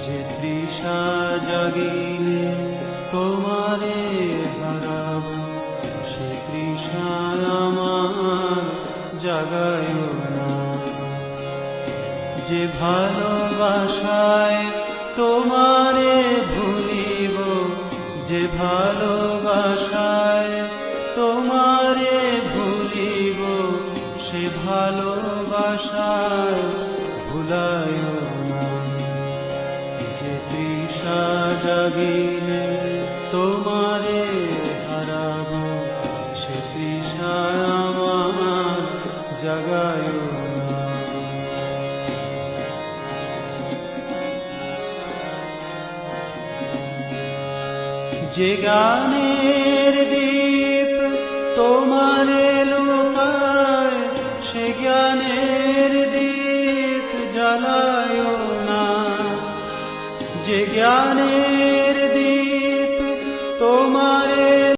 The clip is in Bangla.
যে তৃষা জাগিলে তোমারে হারাব, সে তৃষায় আমার জাগায় না। যে ভালোবাসায় তোমারে ভুলিব, যে ভালোবাসায় তোমারে ভুলিব, সে ভালোবাসায় ভুলায় না। যে তৃষা জাগিলে তোমারে হারাব, সে তৃষায় আমার জাগায় না। যে জ্ঞানের দীপ তোমারে লুকায়, সে জ্ঞানের দীপ জ্বালায় না। যে জ্ঞানের